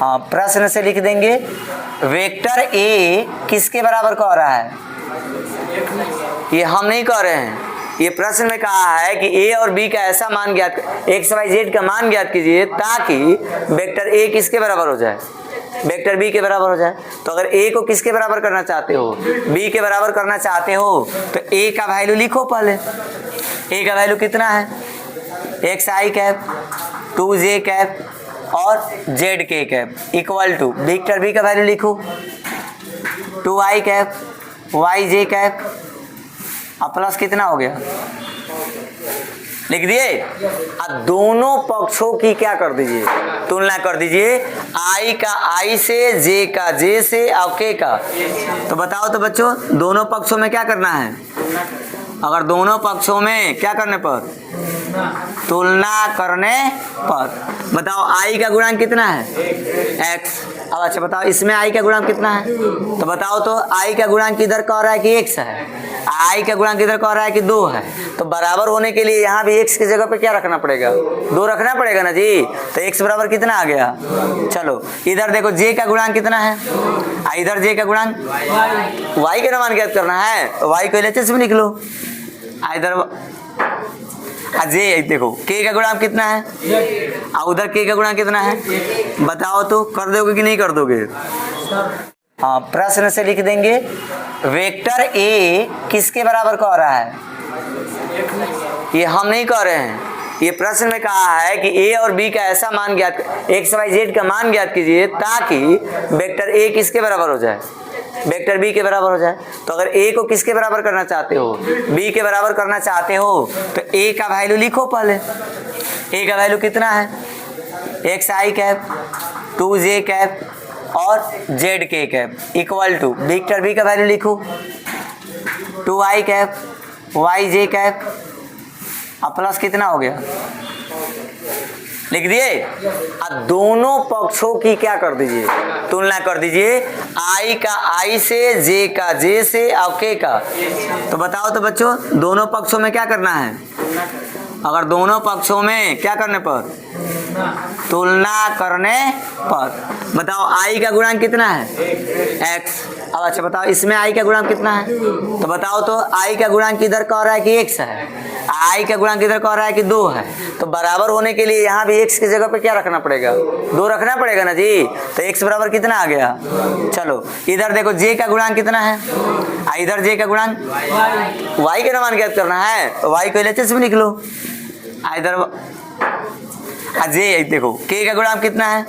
हाँ, प्रश्न से लिख देंगे वेक्टर ए किसके बराबर कह रहा है। ये हम नहीं कह रहे हैं, ये प्रश्न में कहा है कि ए और बी का ऐसा मान ज्ञात, एक्स वाई जेड का मान ज्ञात कीजिए ताकि वेक्टर ए किसके बराबर हो जाए, वेक्टर बी के बराबर हो जाए। तो अगर ए को किसके बराबर करना चाहते हो, बी के बराबर करना चाहते हो, तो ए का वैल्यू लिखो पहले। ए का वैल्यू कितना है, x i cap 2j cap और z k cap equal to vector B का वैल्यू लिखो 2i cap y j cap. अब प्लस कितना हो गया, लिख दिए। अब दोनों पक्षों की क्या कर दीजिए, तुलना कर दीजिए, आई का आई से, जे का जे से और के का। तो बताओ तो बच्चों, दोनों पक्षों में क्या करना है, अगर दोनों पक्षों में क्या करने पर, तुलना करने पर। बताओ आई का गुणांक कितना है, x। अब अच्छा बताओ इसमें आई का गुणांक कितना है, तो बताओ तो आई का गुणांक किधर कह रहा है कि x है, आई का गुणांक किधर कह रहा है कि 2 है। तो बराबर होने के लिए यहाँ भी x की जगह पे क्या रखना पड़ेगा, 2 रखना पड़ेगा ना जी। तो x बराबर कितना आ गया, चलो इधर देखो j का गुणांक कितना है, इधर j का गुणांक y का मान ज्ञात करना है, y को LHS में लिख लो। इधर जे देखो k का गुणांक कितना है और उधर k का गुणांक कितना है, बताओ तो कर दोगे कि नहीं कर दोगे। हाँ, प्रश्न से लिख देंगे वेक्टर ए किसके बराबर कह रहा है। ये हम नहीं कह रहे हैं, ये प्रश्न में कहा है कि ए और बी का ऐसा मान ज्ञात, एक्स वाई जेड का मान ज्ञात कीजिए ताकि वेक्टर ए किसके बराबर हो जाए, वेक्टर बी के बराबर हो जाए। तो अगर ए को किसके बराबर करना चाहते हो, बी के बराबर करना चाहते हो, तो ए का वैल्यू लिखो पहले। ए का वैल्यू कितना है, x i cap 2j cap और z k cap equal to vector B का वैल्यू लिखो 2i cap y j cap. अब प्लस कितना हो गया, लिख दिए। अब दोनों पक्षों की क्या कर दीजिए, तुलना कर दीजिए, आई का आई से, जे का जे से और के का। तो बताओ तो बच्चों, दोनों पक्षों में क्या करना है, अगर दोनों पक्षों में क्या करने पर, तुलना करने पर। बताओ आई का गुणांक कितना है, x। अब अच्छा बताओ इसमें आई का गुणांक कितना है, तो बताओ तो आई का गुणांक किधर कह रहा है कि x है, आई का गुणांक किधर कह रहा है कि 2 है। तो बराबर होने के लिए यहाँ भी x की जगह पे क्या रखना पड़ेगा, 2 रखना पड़ेगा ना जी। तो x बराबर कितना आ गया, चलो इधर देखो j का गुणांक कितना है, इधर j का गुणांक y के मान ज्ञात करना है, y को LHS में लिख लो। इधर जे देखो k का गुणांक कितना है,